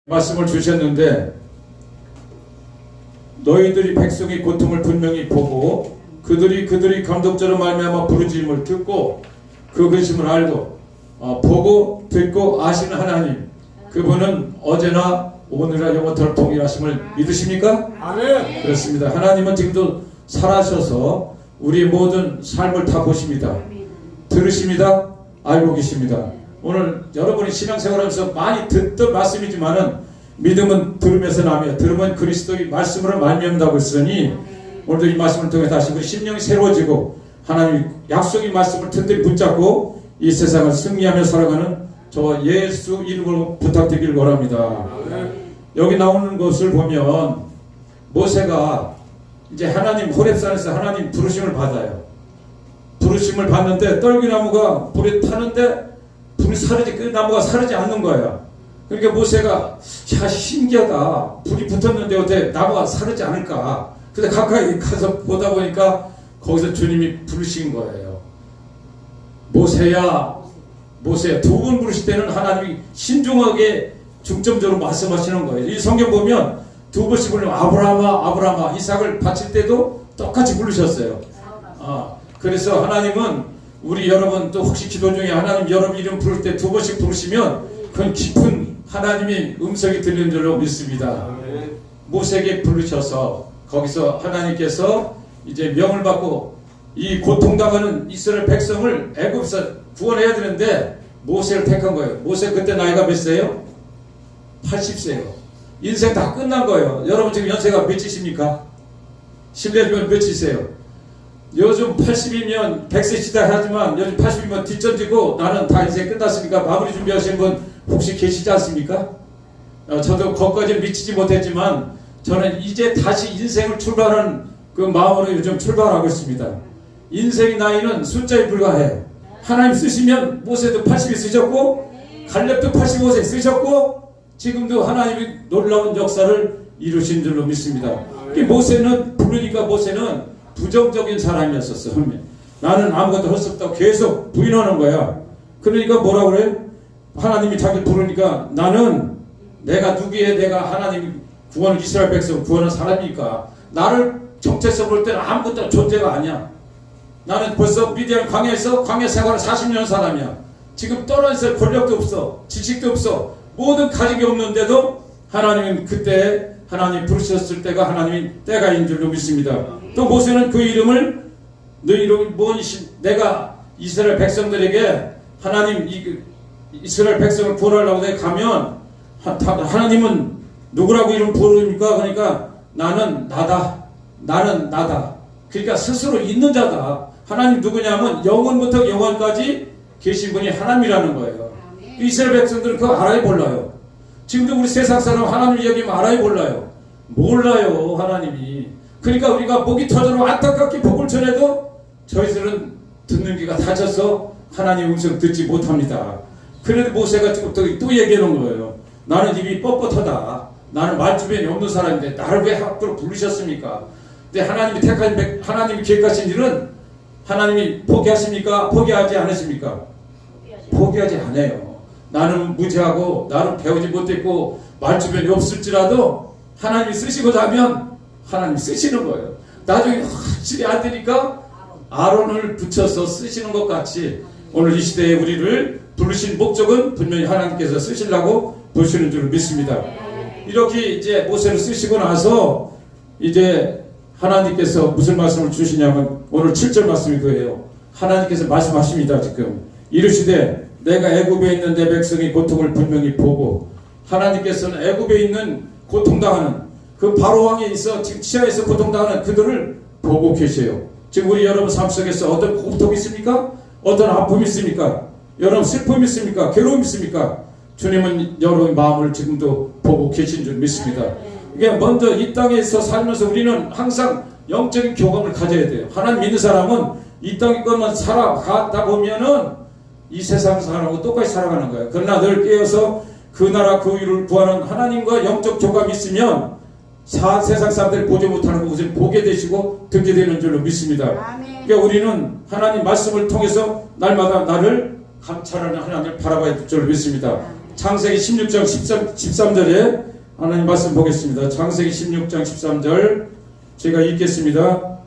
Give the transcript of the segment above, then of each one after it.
말씀을 주셨는데 너희들이 백성의 고통을 분명히 보고 그들이 감독자로 말미암아 부르짖음을 듣고 그 근심을 알고 보고 듣고 아시는 하나님, 그분은 어제나 오늘이나 영원토록 동일하심을 믿으십니까? 아멘. 그렇습니다. 하나님은 지금도 살아셔서 우리의 모든 삶을 다 보십니다. 들으십니다. 알고 계십니다. 오늘 여러분이 신앙생활하면서 많이 듣던 말씀이지만은 믿음은 들으면서 나며 들으면 그리스도의 말씀으로 말미암는다고 했으니 오늘도 이 말씀을 통해 다시 우리 심령이 새로워지고 하나님 약속의 말씀을 튼튼히 붙잡고 이 세상을 승리하며 살아가는 저 예수 이름으로 부탁드리길 원합니다. 여기 나오는 것을 보면 모세가 이제 하나님 호렙산에서 하나님 부르심을 받아요. 부르심을 받는데 떨기나무가 불에 타는데 불이 그 나무가 사르지 않는 거예요. 그러니까 모세가 야, 신기하다. 불이 붙었는데 어떻게 나무가 사르지 않을까. 근데 가까이 가서 보다 보니까 거기서 주님이 부르신 거예요. 모세야, 모세야. 두 번 부르실 때는 하나님이 신중하게 중점적으로 말씀하시는 거예요. 이 성경 보면 두 번씩 부르면 아브라함아 아브라함아 이삭을 바칠 때도 똑같이 부르셨어요. 그래서 하나님은 우리 여러분 또 혹시 기도 중에 하나님 여러분 이름 부를 때 두 번씩 부르시면 그건 깊은 하나님의 음성이 들리는 줄로 믿습니다. 모세에게 부르셔서 거기서 하나님께서 이제 명을 받고 이 고통당하는 이스라엘 백성을 애굽에서 구원해야 되는데 모세를 택한 거예요. 모세 그때 나이가 몇 세요? 80세요. 인생 다 끝난 거예요. 여러분 지금 연세가 몇이십니까? 실례지만 몇이세요? 요즘 80이면 100세 시대 하지만 요즘 80이면 뒷전지고 나는 다 인생 끝났으니까 마무리 준비하신 분 혹시 계시지 않습니까? 저도 거기까지는 미치지 못했지만 저는 이제 다시 인생을 출발하는 그 마음으로 요즘 출발하고 있습니다. 인생의 나이는 숫자에 불과해. 하나님 쓰시면 모세도 80이 쓰셨고 갈렙도 85세 쓰셨고 지금도 하나님이 놀라운 역사를 이루신 줄로 믿습니다. 모세는 부르니까 모세는 부정적인 사람이었었어. 나는 아무것도 할 수 없다고 계속 부인하는 거야. 그러니까 뭐라 그래? 하나님이 자기 부르니까 나는 내가 누구의 내가 하나님 구원을 이스라엘 백성 구원한 사람이니까 나를 정체성 볼 때는 아무것도 존재가 아니야. 나는 벌써 미디안 광야에서 광야 생활을 40년 사람이야. 지금 떨어져서 권력도 없어. 지식도 없어. 모든 가족이 없는데도 하나님은 그때 하나님 부르셨을 때가 하나님이 때가 있는 줄로 믿습니다. 또 모세는 그 이름을 너 이름이 뭐니? 내가 이스라엘 백성들에게 하나님 이스라엘 백성을 구원하려고 내가 가면 하나님은 누구라고 이름 부릅니까? 그러니까 나는 나다. 나는 나다. 그러니까 스스로 있는 자다. 하나님 누구냐면 영원부터 영원까지 계신 분이 하나님이라는 거예요. 이스라엘 백성들은 그거 알아요 몰라요? 지금도 우리 세상 사람 하나님 이야기면 알아요 몰라요? 몰라요 하나님이. 그러니까 우리가 목이 터져도 안타깝게 복을 전해도 저희들은 듣는 귀가 닫혀서 하나님의 음성 듣지 못합니다. 그래도 모세가 지금 또 얘기하는 거예요. 나는 입이 뻣뻣하다. 나는 말주변이 없는 사람인데 나를 왜 학교로 부르셨습니까? 근데 하나님이 택하신 하나님이 계획하신 일은 하나님이 포기하십니까? 포기하지 않으십니까? 포기하지 않아요. 나는 무지하고 나는 배우지 못했고 말주변이 없을지라도 하나님이 쓰시고자 하면 하나님이 쓰시는 거예요. 나중에 확실히 안 되니까 아론을 붙여서 쓰시는 것 같이 오늘 이 시대에 우리를 부르신 목적은 분명히 하나님께서 쓰시려고 보시는 줄 믿습니다. 이렇게 이제 모세를 쓰시고 나서 이제 하나님께서 무슨 말씀을 주시냐면 오늘 7절 말씀이 그예요. 하나님께서 말씀하십니다. 지금 이르시되 내가 애굽에 있는 내 백성의 고통을 분명히 보고 하나님께서는 애굽에 있는 고통당하는 그 바로 왕에 있어 지금 치하에서 고통당하는 그들을 보고 계세요. 지금 우리 여러분 삶 속에서 어떤 고통이 있습니까? 어떤 아픔이 있습니까? 여러분 슬픔이 있습니까? 괴로움이 있습니까? 주님은 여러분의 마음을 지금도 보고 계신 줄 믿습니다. 이게 먼저 이 땅에서 살면서 우리는 항상 영적인 교감을 가져야 돼요. 하나님 믿는 사람은 이 땅의 것만 살아가다 보면은 이 세상 사람하고 똑같이 살아가는 거예요. 그러나 늘 깨어서 그 나라 그 위를 구하는 하나님과 영적 교감이 있으면 세상 사람들이 보지 못하는 것을 보게 되시고 듣게 되는 줄로 믿습니다. 그러니까 우리는 하나님 말씀을 통해서 날마다 나를 감찰하는 하나님을 바라봐야 될 줄로 믿습니다. 창세기 16장 13절에 하나님 말씀 보겠습니다. 창세기 16장 13절 제가 읽겠습니다.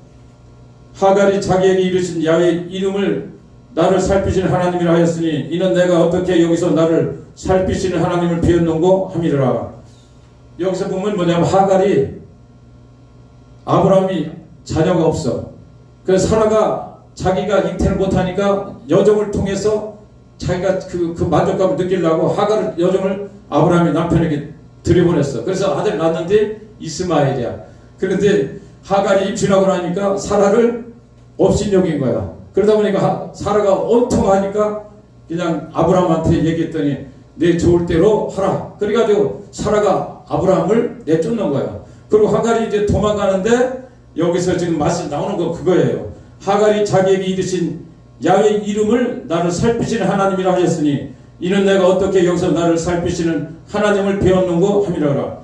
하갈이 자기에게 이르신 야훼 이름을 나를 살피시는 하나님이라 하였으니 이는 내가 어떻게 여기서 나를 살피시는 하나님을 비웠는고 함이라. 여기서 보면 뭐냐면 하갈이 아브라함이 자녀가 없어. 그래서 사라가 자기가 잉태를 못하니까 여종을 통해서 자기가 그 만족감을 느끼려고 하갈 여종을 아브라함이 남편에게 들여보냈어. 그래서 아들 낳았는데 이스마엘이야. 그런데 하갈이 임신하고 나니까 사라를 업신여긴 거야. 그러다 보니까 사라가 온통하니까 그냥 아브라함한테 얘기했더니 내 좋을 대로 하라. 그래가지고 사라가 아브라함을 내쫓는 거야. 그리고 하갈이 이제 도망가는데 여기서 지금 말씀 나오는 거 그거예요. 하갈이 자기에게 이르신 야훼 이름을 나를 살피시는 하나님이라 하였으니 이는 내가 어떻게 여기서 나를 살피시는 하나님을 배웠는고 함이라라.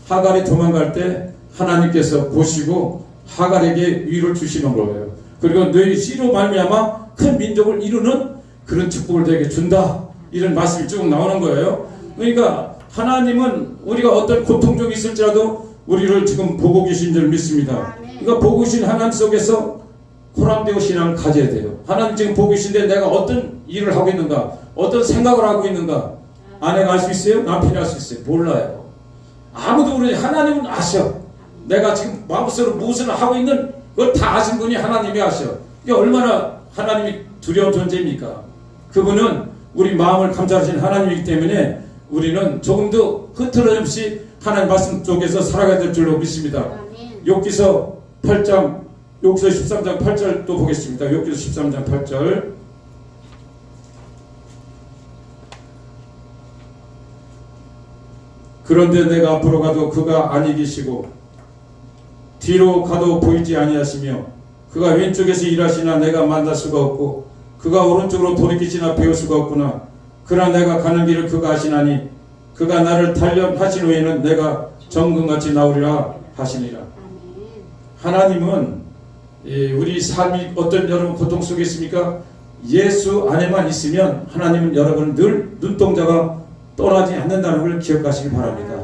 하갈이 도망갈 때 하나님께서 보시고 하갈에게 위를 주시는 거예요. 그리고 너희 씨로 말미암아 큰 민족을 이루는 그런 축복을 되게 준다. 이런 말씀이 쭉 나오는 거예요. 그러니까 하나님은 우리가 어떤 고통 중에 있을지라도 우리를 지금 보고 계신 줄 믿습니다. 그러니까 보고 계신 하나님 속에서 코람되고 신앙을 가져야 돼요. 하나님 지금 보고 계신데 내가 어떤 일을 하고 있는가, 어떤 생각을 하고 있는가, 아내가 알 수 있어요? 남편이 알 수 있어요? 몰라요. 아무도 모르지. 하나님은 아셔. 내가 지금 마음속으로 무엇을 하고 있는 그걸 다 아신 분이 하나님이 아셔. 이게 얼마나 하나님이 두려운 존재입니까? 그분은 우리 마음을 감찰하시는 하나님이기 때문에 우리는 조금도 흐트러짐 없이 하나님 말씀 속에서 살아가야 될 줄로 믿습니다. 욥기서 8장, 욥기서 13장 8절 또 보겠습니다. 욥기서 13장 8절. 그런데 내가 앞으로 가도 그가 아니 계시고 뒤로 가도 보이지 아니하시며 그가 왼쪽에서 일하시나 내가 만날 수가 없고 그가 오른쪽으로 돌이키시나 배울 수가 없구나. 그러나 내가 가는 길을 그가 아시나니 그가 나를 단련하신 후에는 내가 정금같이 나오리라 하시니라. 하나님은 우리 삶이 어떤 여러분 고통 속에 있습니까? 예수 안에만 있으면 하나님은 여러분을 늘 눈동자가 떠나지 않는다는 걸 기억하시기 바랍니다.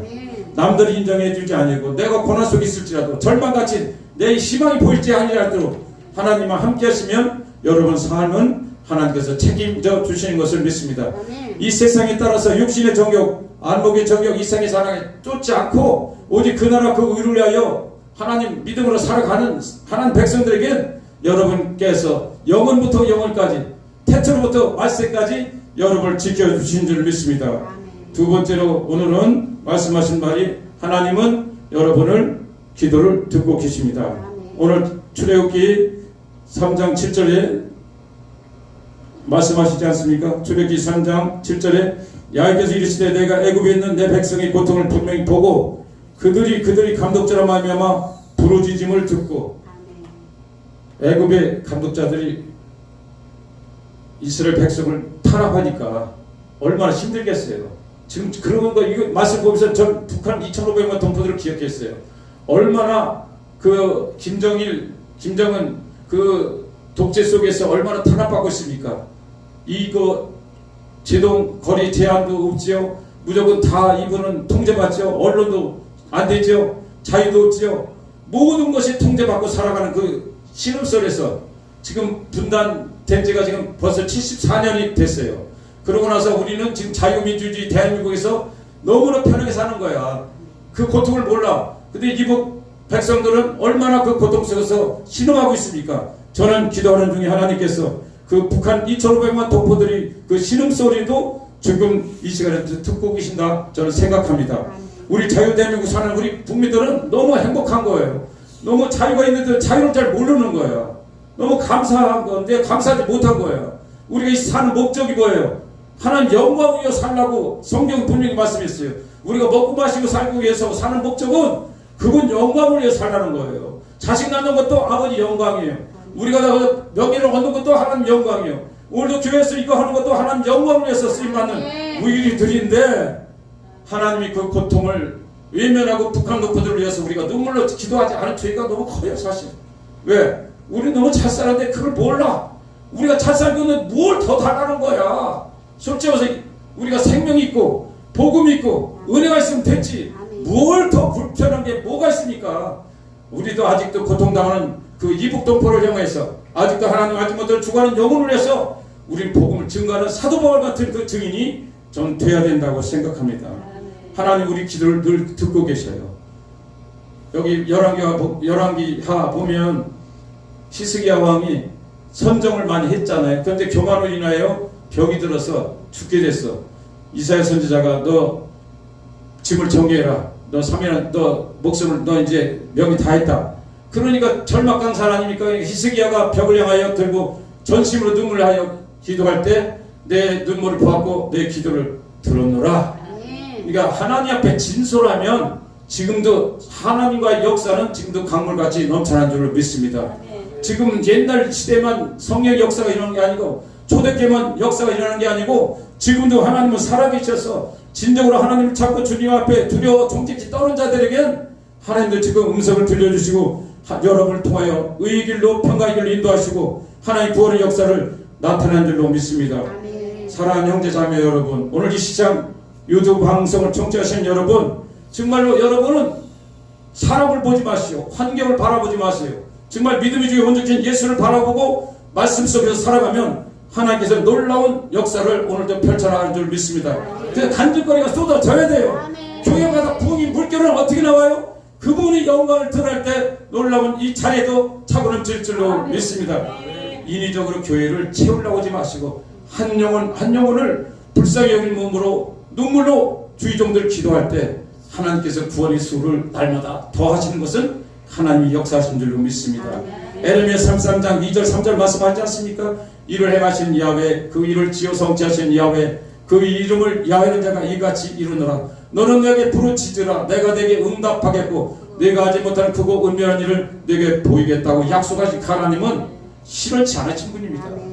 남들이 인정해 주지 아니고 내가 고난 속에 있을지라도 절망같이 내 희망이 보일지 아니라도 하나님과 함께 하시면 여러분 삶은 하나님께서 책임져 주시는 것을 믿습니다. 이 세상에 따라서 육신의 정욕, 안목의 정욕, 이생의 사랑에 쫓지 않고 오직 그 나라 그 의를 위하여 하나님 믿음으로 살아가는 하나님 백성들에게 여러분께서 영원부터 영원까지 태초로부터 말세까지 여러분을 지켜주신 줄 믿습니다. 두 번째로 오늘은 말씀하신 말이 하나님은 여러분을 기도를 듣고 계십니다. 오늘 출애굽기 3장 7절에 말씀하시지 않습니까? 출애굽기 3장 7절에 야훼께서 이르시되 내가 애굽에 있는 내 백성의 고통을 분명히 보고 그들이 감독자라 말미암아 부르짖음을 듣고 애굽의 감독자들이 이스라엘 백성을 탄압하니까 얼마나 힘들겠어요. 지금 그런 거 이거 말씀 보면서 전 북한 2,500만 동포들을 기억했어요. 얼마나 그 김정은 그 독재 속에서 얼마나 탄압받고 있습니까? 이거 제동 거리 제한도 없지요. 무조건 다 이분은 통제받죠. 언론도 안 되죠. 자유도 없지요. 모든 것이 통제받고 살아가는 그 신음설에서 지금 분단된 지가 지금 벌써 74년이 됐어요. 그러고 나서 우리는 지금 자유민주주의 대한민국에서 너무나 편하게 사는 거야. 그 고통을 몰라. 근데 이북 백성들은 얼마나 그 고통 속에서 신음하고 있습니까? 저는 기도하는 중에 하나님께서 그 북한 2,500만 동포들이 그 신음소리도 지금 이 시간에 듣고 계신다 저는 생각합니다. 우리 자유대한민국 사는 우리 국민들은 너무 행복한 거예요. 너무 자유가 있는데 자유를 잘 모르는 거예요. 너무 감사한 건데 감사하지 못한 거예요. 우리가 이 사는 목적이 뭐예요? 하나님 영광 위에 살라고 성경 분명히 말씀했어요. 우리가 먹고 마시고 살고 위해서 사는 목적은 그분 영광을 위해 살라는 거예요. 자식 낳는 것도 아버지 영광이에요. 우리가 명예를 얻는 것도 하나님 영광이에요. 오늘도 교회에서 이거 하는 것도 하나님 영광을 위해서 쓰임받는 우리들인데 하나님이 그 고통을 외면하고 북한 동포들을 위해서 우리가 눈물로 기도하지 않은 죄가 너무 커요 사실. 왜? 우리 너무 잘 살았는데 그걸 몰라. 우리가 잘 살고 있는데 뭘 더 달라는 거야. 솔직히 말해서 우리가 생명이 있고 복음 있고 은혜가 있으면 됐지. 뭘 더 불편한 게 뭐가 있습니까? 우리도 아직도 고통당하는 그 이북동포를 향해서 아직도 하나님 알지 못할 죽어가는 영혼을 위해서 우리 복음을 증거하는 사도 바울 같은 그 증인이 좀 돼야 된다고 생각합니다. 하나님 우리 기도를 늘 듣고 계셔요. 여기 열왕기하 보면 히스기야 왕이 선정을 많이 했잖아요. 그런데 교만으로 인하여 병이 들어서 죽게 됐어. 이사야 선지자가 너 짐을 정리해라. 너 목숨을 너 이제 명이 다 했다. 그러니까 절망강산 아닙니까? 히스기야가 벽을 향하여 들고 전심으로 눈물을 하여 기도할 때 내 눈물을 보았고 내 기도를 들었노라. 그러니까 하나님 앞에 진솔하면 지금도 하나님과의 역사는 지금도 강물같이 넘쳐나는 줄을 믿습니다. 지금 옛날 시대만 성령 역사가 일어나는 게 아니고 초대교회만 역사가 일어나는 게 아니고 지금도 하나님은 살아계셔서 진정으로 하나님을 찾고 주님 앞에 두려워 종직히 떠는 자들에겐 하나님도 지금 음성을 들려주시고 여러분을 통하여 의의 길로 평강의 길로 인도하시고 하나님 구원의 역사를 나타내는 줄로 믿습니다. 사랑하는 형제 자매 여러분, 오늘 이 시장 유튜브 방송을 청취하신 여러분, 정말로 여러분은 사람을 보지 마시오. 환경을 바라보지 마세요. 정말 믿음이 주에 온전한 예수를 바라보고 말씀 속에서 살아가면 하나님께서 놀라운 역사를 오늘도 펼쳐나가는 줄 믿습니다. 그래서 간증거리가 쏟아져야 돼요. 교회마다 부흥이 물결은 어떻게 나와요? 그분의 영광을 드러낼 때 놀라운 이 자리에도 차고 넘칠 줄로 믿습니다. 인위적으로 교회를 채우려고 하지 마시고 한 영혼을 불쌍히 여긴 몸으로 눈물로 주의 종들 기도할 때 하나님께서 구원의 수를 날마다 더하시는 것은 하나님이 역사하신 줄로 믿습니다. 에레미야 33장 2절 3절 말씀하지 않습니까? 이를 행하신 야훼, 그 일을 지어 성취하신 야훼, 그 이름을 야훼는 자가 이같이 이루노라. 너는 내게 부르짖으라. 내가 내게 응답하겠고 내가 하지 못하는 크고 은밀한 일을 내게 보이겠다고 약속하신 하나님은 실현치 않으신 분입니다.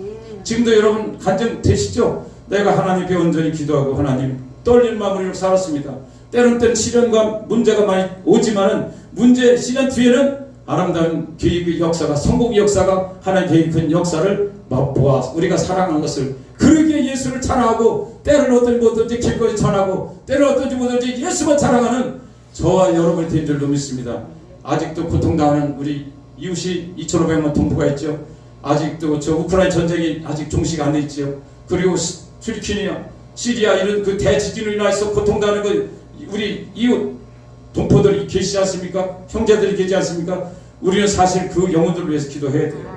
지금도 여러분 간증되시죠? 내가 하나님께 온전히 기도하고 하나님 떨리는 마음으로 살았습니다. 때는 시련과 문제가 많이 오지만은 문제 시련 뒤에는 아름다운 계획의 역사가 성공의 역사가 하나님 계획한 역사를 맛보아 우리가 사랑하는 것을 그러기에 예수를 찬양하고 때를 어떤지 못든지 길거리 전하고 때를 어떤지 못든지 예수만 찬양하는 저와 여러분이 된 줄로 믿습니다. 아직도 고통당하는 우리 이웃이 2,500만 동포가 있죠. 아직도 저 우크라이나 전쟁이 아직 종식이 안 돼 있죠. 그리고 튀르키니아, 시리아 이런 그 대지진으로 인해서 고통당하는 그 우리 이웃 동포들이 계시지 않습니까? 형제들이 계시지 않습니까? 우리는 사실 그 영혼들을 위해서 기도해야 돼요.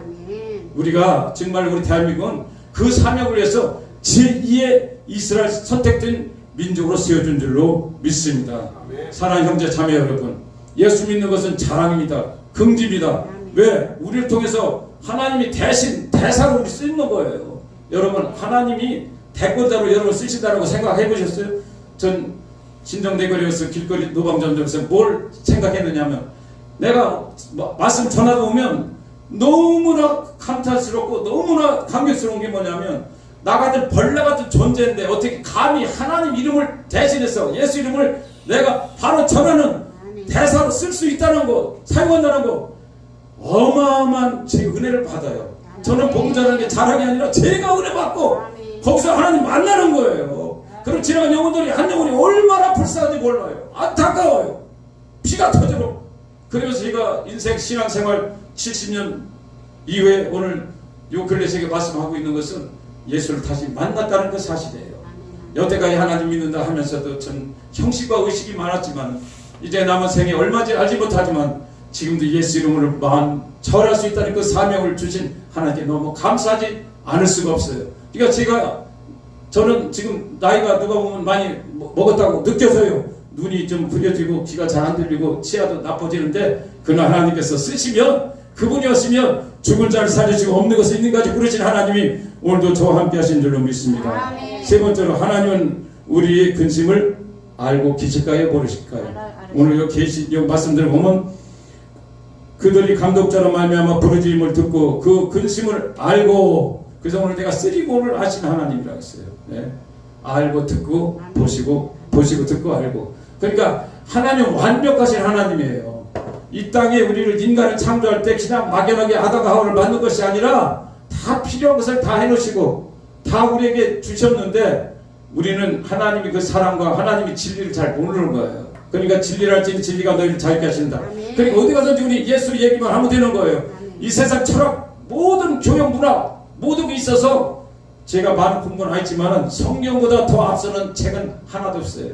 우리가 정말 우리 대한민국은 그 사명을 위해서 제2의 이스라엘 선택된 민족으로 세워준 줄로 믿습니다. 사랑하는 형제 자매 여러분, 예수 믿는 것은 자랑입니다. 긍지입니다. 왜? 우리를 통해서 하나님이 대신 대사로 우리 쓰는 거예요. 여러분 하나님이 대권자로 여러분 쓰신다고 생각해 보셨어요? 전 신정대거리에서 길거리 노방전에서 뭘 생각했느냐면 내가 말씀 전하다 보면 너무나 감탄스럽고 너무나 감격스러운 게 뭐냐면 나 같은 벌레 같은 존재인데 어떻게 감히 하나님 이름을 대신해서 예수 이름을 내가 바로 전하는 대사로 쓸 수 있다는 거, 사용한다는 거 어마어마한 제 은혜를 받아요. 저는 복음 전하는 게 자랑이 아니라 제가 은혜 받고 거기서 하나님 만나는 거예요. 그럼 지나간 영혼들이 한 영혼이 얼마나 불쌍한지 몰라요. 안타까워요. 피가 터지고. 그래서 제가 인생 신앙생활 70년 이후에 오늘 요 근래 제가 말씀하고 있는 것은 예수를 다시 만났다는 그 사실이에요. 여태까지 하나님 믿는다 하면서도 전 형식과 의식이 많았지만 이제 남은 생에 얼마인지 알지 못하지만 지금도 예수 이름으로 마음 절할 수 있다는 그 사명을 주신 하나님께 너무 감사하지 않을 수가 없어요. 그러니까 저는 지금 나이가 누가 보면 많이 먹었다고 느껴져요. 눈이 좀 구려지고 귀가 잘 안 들리고 치아도 나빠지는데 그러나 하나님께서 쓰시면 그분이었으면 죽은 자를 살리시고 없는 것을 있는 것까지 부르신 하나님이 오늘도 저와 함께 하신 줄로 믿습니다. 세 번째로 하나님은 우리의 근심을 알고 계실까요? 모르실까요? 오늘 여 말씀들을 보면 그들이 감독자로 말미암아 부르짖음을 듣고 그 근심을 알고 그래서 오늘 내가 쓰리고를 하신 하나님이라고 했어요. 네. 알고 듣고 보시고 듣고 알고 그러니까 하나님 완벽하신 하나님이에요. 이 땅에 우리를 인간을 창조할 때 그냥 막연하게 아담과 하와를 만든 것이 아니라 다 필요한 것을 다 해놓으시고 다 우리에게 주셨는데 우리는 하나님이 그 사랑과 하나님이 진리를 잘 모르는 거예요. 그러니까 진리랄지니 진리가 너희를 자유케 하신다. 그러니까 어디 가든지 우리 예수 얘기만 하면 되는 거예요. 이 세상 철학, 모든 교양 문화, 모든 게 있어서 제가 많은 공부는 했지만 성경보다 더 앞서는 책은 하나도 없어요.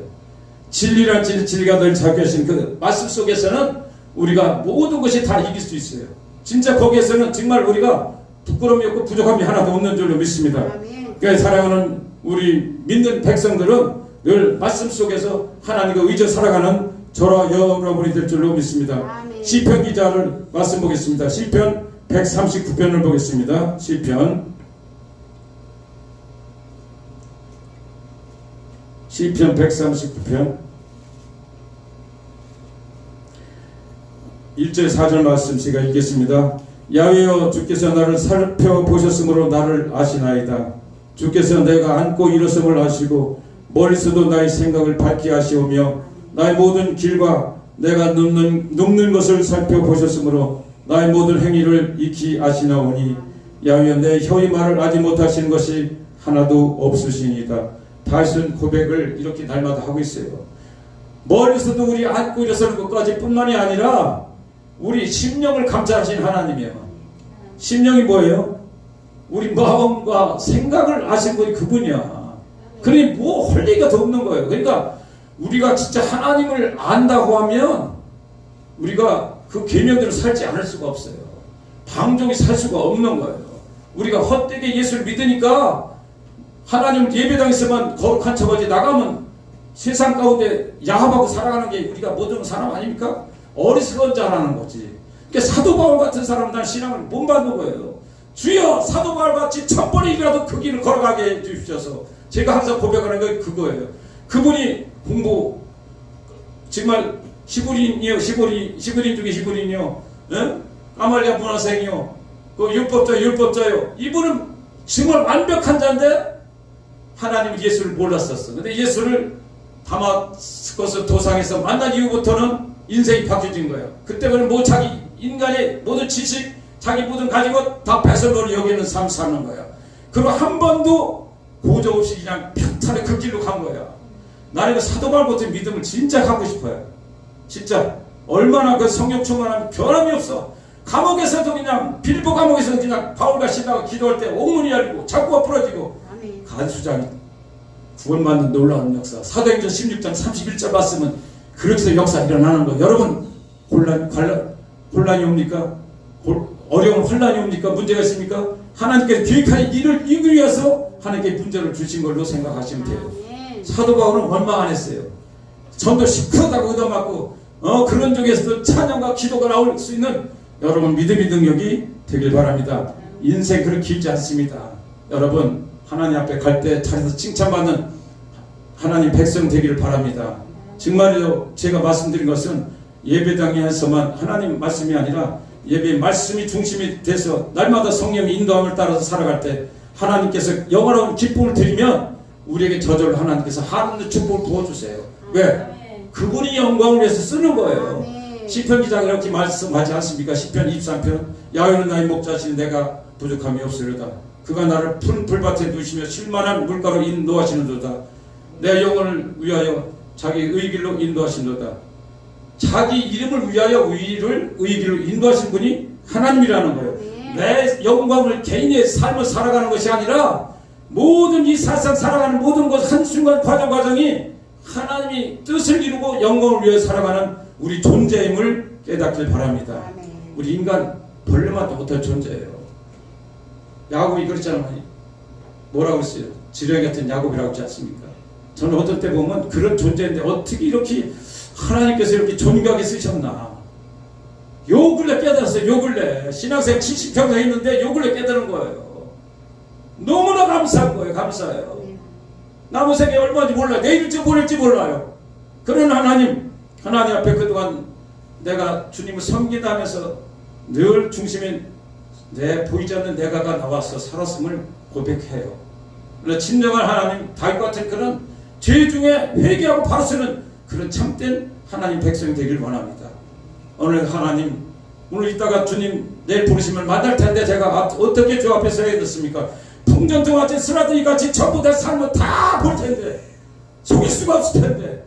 진리랄지니 진리가 너희를 자유케 하신 그 말씀 속에서는 우리가 모든 것이 다 이길 수 있어요. 진짜 거기에서는 정말 우리가 부끄러움이 없고 부족함이 하나도 없는 줄로 믿습니다. 그래서 사랑하는 우리 믿는 백성들은 늘 말씀 속에서 하나님과 의지해 살아가는 저와 여러분이 될 줄로 믿습니다. 시편 기자를 말씀 보겠습니다. 시편 139편을 보겠습니다. 시편 139편 1절 4절 말씀 제가 읽겠습니다. 야훼여 주께서 나를 살펴보셨으므로 나를 아시나이다. 주께서 내가 앉고 일어섬을 아시고 멀리서도 나의 생각을 밝게 하시오며 나의 모든 길과 내가 눕는 것을 살펴보셨으므로 나의 모든 행위를 익히 아시나오니 야훼여 내 혀의 말을 알지 못하시는 것이 하나도 없으시니이다. 다윗은 고백을 이렇게 날마다 하고 있어요. 멀리서도 우리 앉고 일어서는 것까지 뿐만이 아니라 우리 심령을 감찰하신 하나님이에요. 심령이 뭐예요? 우리 마음과 생각을 아신 분이 그분이야. 그러니 뭐 할 얘기가 더 없는 거예요. 그러니까 우리가 진짜 하나님을 안다고 하면 우리가 그 계명대로 살지 않을 수가 없어요. 방종이 살 수가 없는 거예요. 우리가 헛되게 예수를 믿으니까 하나님 예배당에서만 거룩한 척하지 나가면 세상 가운데 야합하고 살아가는 게 우리가 모든 사람 아닙니까? 어리석은 자라는 거지. 그러니까 사도 바울 같은 사람은 난 신앙을 못 받는 거예요. 주여 사도 바울 같이 1000번이라도 그 길을 걸어가게 해 주십시오서. 제가 항상 고백하는 게 그거예요. 그분이 공부 정말 히브리인이요, 히브리인 중에 히브리인이요, 까말리아 문화생이요, 그 율법자요. 이분은 정말 완벽한 자인데 하나님 예수를 몰랐었어. 근데 예수를 다마스커스 도상에서 만난 이후부터는 인생이 바뀌어진 거예요. 그때는 뭐 자기 인간의 모든 지식, 자기 모든 가지고 다 배설로를 여기는 삶 사는 거야. 그리고 한 번도 고적 없이 그냥 평탄에 그 길로 간 거야. 나는 그 사도 바울 같은 믿음을 진짜 갖고 싶어요. 진짜 얼마나 그 성령 충만하면 변함이 없어. 감옥에서도 그냥 빌보 감옥에서도 그냥 바울과 시라가 기도할 때 옥문이 열리고 창고가 풀어지고 간수장이 구원받는 놀라운 역사. 사도행전 16장 31절 말씀은 그렇게 해서 역사 일어나는 거예요. 여러분 혼란이 옵니까? 어려운 혼란이 옵니까? 문제가 있습니까? 하나님께서 계획한 일을 이루기 위해서 하나님께 문제를 주신 걸로 생각하시면 돼요. 사도 바울은 원망 안 했어요. 전도 시크하다고 얻어맞고 그런 쪽에서도 찬양과 기도가 나올 수 있는 여러분 믿음의 능력이 되길 바랍니다. 인생 그렇게 길지 않습니다. 여러분 하나님 앞에 갈 때 자리에서 칭찬받는 하나님 백성 되기를 바랍니다. 정말로 제가 말씀드린 것은 예배당에서만 하나님 말씀이 아니라 예배 말씀이 중심이 돼서 날마다 성령의 인도함을 따라서 살아갈 때 하나님께서 영원한 기쁨을 드리면 우리에게 저절로 하나님께서 하나님의 축복을 부어주세요. 왜? 그분이 영광을 위해서 쓰는 거예요. 시편 기자가 이렇게 말씀하지 않습니까? 시편 23편 야훼는 나의 목자시니 내가 부족함이 없으리로다. 그가 나를 푸른 풀밭에 두시며 쉴만한 물가로 인도하시는도다. 내 영혼을 위하여 자기 의길로 인도하시는도다. 자기 이름을 위하여 의길로 인도하신 분이 하나님이라는 거예요. 내 영광을 개인의 삶을 살아가는 것이 아니라 모든 이 세상 살아가는 모든 것 한순간 과정이 하나님이 뜻을 이루고 영광을 위해 살아가는 우리 존재임을 깨닫길 바랍니다. 우리 인간 벌레만도 못할 존재예요. 야곱이 그랬잖아요. 뭐라고 했어요? 지렁이 같은 야곱이라고 하지 않습니까? 저는 어떤 때 보면 그런 존재인데 어떻게 이렇게 하나님께서 이렇게 존귀하게 쓰셨나. 요 근래 깨달았어요. 요 근래 신앙생활 70평생 했는데 요 근래 깨달은 거예요. 너무나 감사한 거예요. 감사해요. 남은 생에 얼마인지 몰라요. 내일일지 모레일지 몰라요. 그런 하나님 앞에 그동안 내가 주님을 섬기다면서 늘 중심에 내 보이지 않는 내가가 나와서 살았음을 고백해요. 그러나 진정한 하나님 다윗 같은 그런 죄 중에 회개하고 바로 서는 그런 참된 하나님 백성이 되길 원합니다. 오늘 하나님 오늘 이따가 주님 내일 부르시면 만날 텐데 제가 어떻게 주 앞에 서야 됐습니까? 풍전등화제 쓰라더니 같이 전부 다 삶을 다 볼 텐데 속일 수가 없을 텐데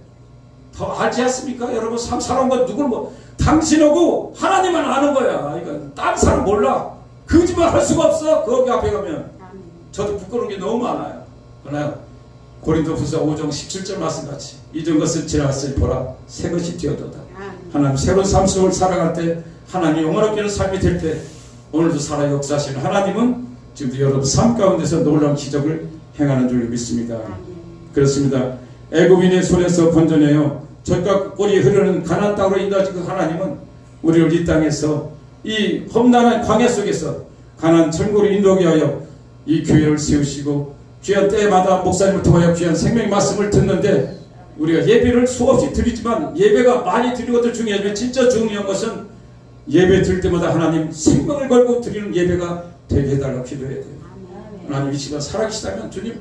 더 알지 않습니까? 여러분 사람 건 누굴 당신하고 하나님만 아는 거야. 이건 딴 사람 몰라. 거짓말 할 수가 없어. 거기 앞에 가면 저도 부끄러운 게 너무 많아요. 그러나 고린도후서 5장 17절 말씀같이 이전 것을 지나갔으니 보라 새 것이 되어도다. 하나님 새로운 삶 속을 살아갈 때 하나님 영원하게 하는 삶이 될 때 오늘도 살아 역사하시는 하나님은 지금도 여러분 삶 가운데서 놀라운 기적을 행하는 줄 믿습니다. 그렇습니다. 애굽인의 손에서 건져내어 젖과 꿀이 흐르는 가나안 땅으로 인도하신 그 하나님은 우리를 이 땅에서 이 험난한 광야 속에서 가나안 천국으로 인도하게 하여 이 교회를 세우시고 귀한 때마다 목사님을 통하여 귀한 생명의 말씀을 듣는데 우리가 예배를 수없이 드리지만 예배가 많이 드리는 것들 중요하지만 진짜 중요한 것은 예배 드릴 때마다 하나님 생명을 걸고 드리는 예배가 되게 해달라고 기도해야 돼요. 하나님 이 시간 살아계시다면 주님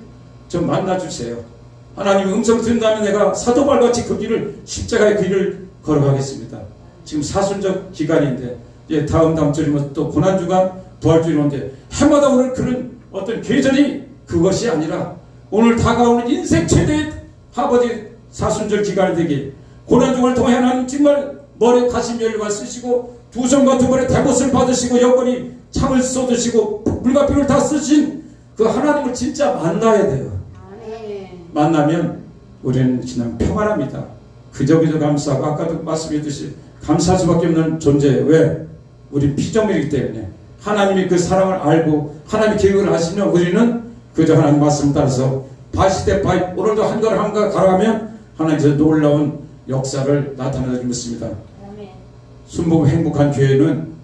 좀 만나주세요. 하나님 음성 듣는다면 내가 사도발같이 그 길을 십자가의 길을 걸어가겠습니다. 지금 사순적 기간인데 이제 다음 주이면 또 고난주간 부활주일 오는데 해마다 오늘 그런 어떤 계절이 그것이 아니라 오늘 다가오는 인생 최대의 아버지 사순절 기간이 되기 고난주간을 통해 하나님 정말 머리에 가시면류관 쓰시고 두 손과 두 발에 대못을 받으시고 여건이 창을 쏟으시고 물과 비를 다 쓰신 그 하나님을 진짜 만나야 돼요. 만나면 우리는 그냥 평안합니다. 그저 감사하고 아까도 말씀했듯이 감사할 수밖에 없는 존재. 왜? 우리 피조물이기 때문에 하나님이 그 사랑을 알고 하나님의 계획을 하시면 우리는 그저 하나님 말씀 따라서 바시대 바이 오늘도 한 걸 한 걸 가라가면 하나님께서 놀라운 역사를 나타내는 줄 믿습니다. 순복음 행복한 교회는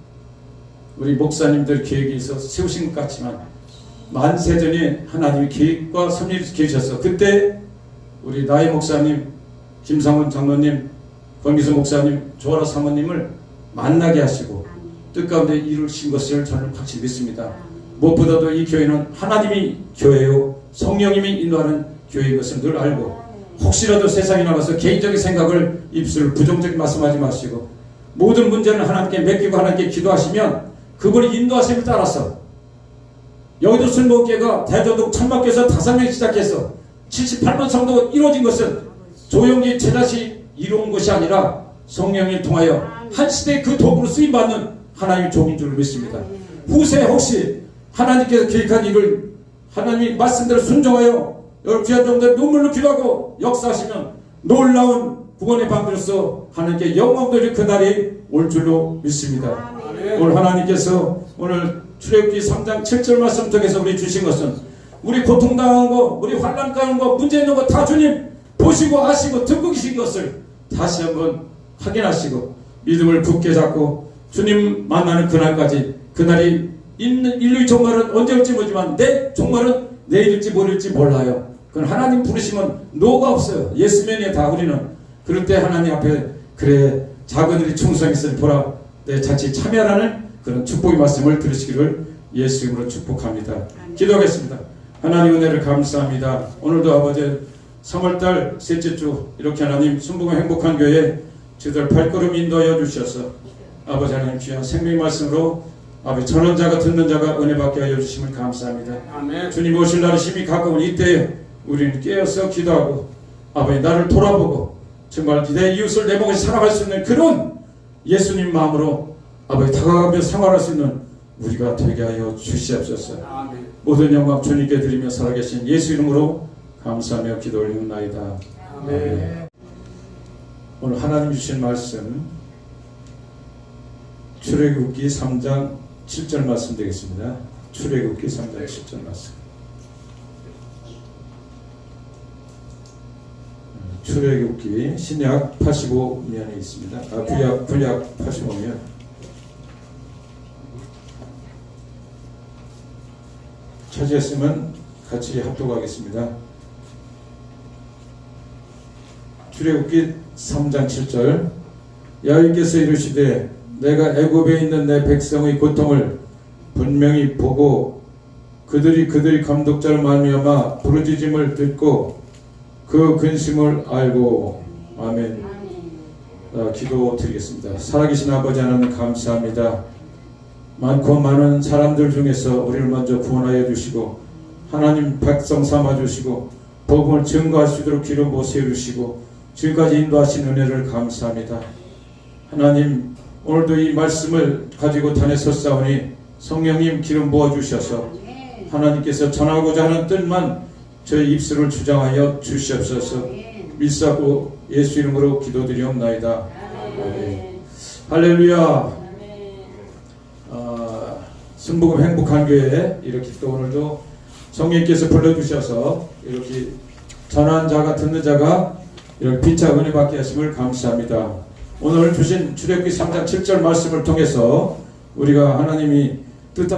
우리 목사님들 계획에 있어 세우신 것 같지만 만세전에 하나님의 계획과 섭리를 계셔서 그때 우리 나의 목사님, 김상훈 장로님, 권기수 목사님, 조아라 사모님을 만나게 하시고 뜻 가운데 이루신 것을 저는 확실히 믿습니다. 무엇보다도 이 교회는 하나님이 교회요 성령님이 인도하는 교회인 것을 늘 알고 혹시라도 세상에 나가서 개인적인 생각을 입술 부정적인 말씀하지 마시고 모든 문제는 하나님께 맡기고 하나님께 기도하시면 그분이 인도하심을 따라서 여의도 순복음교회가 대저동 천막교에서 5명 시작해서 78만 성도가 이루어진 것은 조용히 제자식 이루은 것이 아니라 성령을 통하여 한 시대의 그 도구로 쓰임받는 하나님의 종인 줄 믿습니다. 후세에 혹시 하나님께서 계획한 일을 하나님의 말씀대로 순종하여 여러분 귀한 종들 눈물로 기도하고 역사하시면 놀라운 구원의 방비로서 하나님께 영광 돌릴 그날이 올 줄로 믿습니다. 오늘 하나님께서 오늘 출애굽기 3장 7절 말씀 통해서 우리 주신 것은 우리 고통당한 거, 우리 환난 당한 거, 문제 있는 거 다 주님 보시고 아시고 듣고 계신 것을 다시 한번 확인하시고 믿음을 굳게 잡고 주님 만나는 그날까지 그날이 있는 인류의 종말은 언제 올지 모르지만 내 종말은 내일일지 모레일지 몰라요. 그건 하나님 부르시면 노가 없어요. 예수면에 다 우리는 그럴 때 하나님 앞에 그래 작은 일이 충성했으니 보라 내 자칫 참여하라는 그런 축복의 말씀을 들으시기를 예수 이름으로 축복합니다. 기도하겠습니다. 하나님 은혜를 감사합니다. 오늘도 아버지 3월달 셋째 주 이렇게 하나님 순복음 행복한 교회 저들 발걸음 인도하여 주셔서 아버지 하나님 귀한 생명의 말씀으로 아버지 전하는 자가 듣는 자가 은혜 받게 하여 주심을 감사합니다. 아멘. 주님 오실 날이 심히 가까운 이때에 우리는 깨어서 기도하고 아버지 나를 돌아보고 정말 내 이웃을 내 몸에 살아갈 수 있는 그런 예수님 마음으로 아버지 다가가며 생활할 수 있는 우리가 되게 하여 주시옵소서. 아멘. 모든 영광 주님께 드리며 살아계신 예수 이름으로 감사하며 기도 올리옵나이다. 아멘. 오늘 하나님 주신 말씀 출애굽기 3장 7절 말씀 되겠습니다. 출애굽기 3장 7절 말씀. 출애굽기 신약 85면에 있습니다. 구약 85면. 찾으셨으면 같이 합독하겠습니다. 출애굽기 3장 7절. 여호와께서 이르시되 내가 애굽에 있는 내 백성의 고통을 분명히 보고 그들이 감독자를 말미암아 부르짖음을 듣고 그 근심을 알고 아멘. 기도 드리겠습니다. 살아계신 아버지 하나님 감사합니다. 많고 많은 사람들 중에서 우리를 먼저 구원하여 주시고 하나님 백성 삼아주시고 복음을 증거할 수 있도록 기름 부어 세우시고 지금까지 인도하신 은혜를 감사합니다. 하나님 오늘도 이 말씀을 가지고 단에 섰사오니 성령님 기름 부어주셔서 하나님께서 전하고자 하는 뜻만 저희 입술을 주장하여 주시옵소서. 믿사고 예수 이름으로 기도드리옵나이다. 할렐루야. 순복음 행복한 교회에 이렇게 또 오늘도 성령께서 불러주셔서 이렇게 전하는 자가 듣는 자가 이렇게 피차 은혜 받게 하심을 감사합니다. 오늘 주신 출애굽기 3장 7절 말씀을 통해서 우리가 하나님이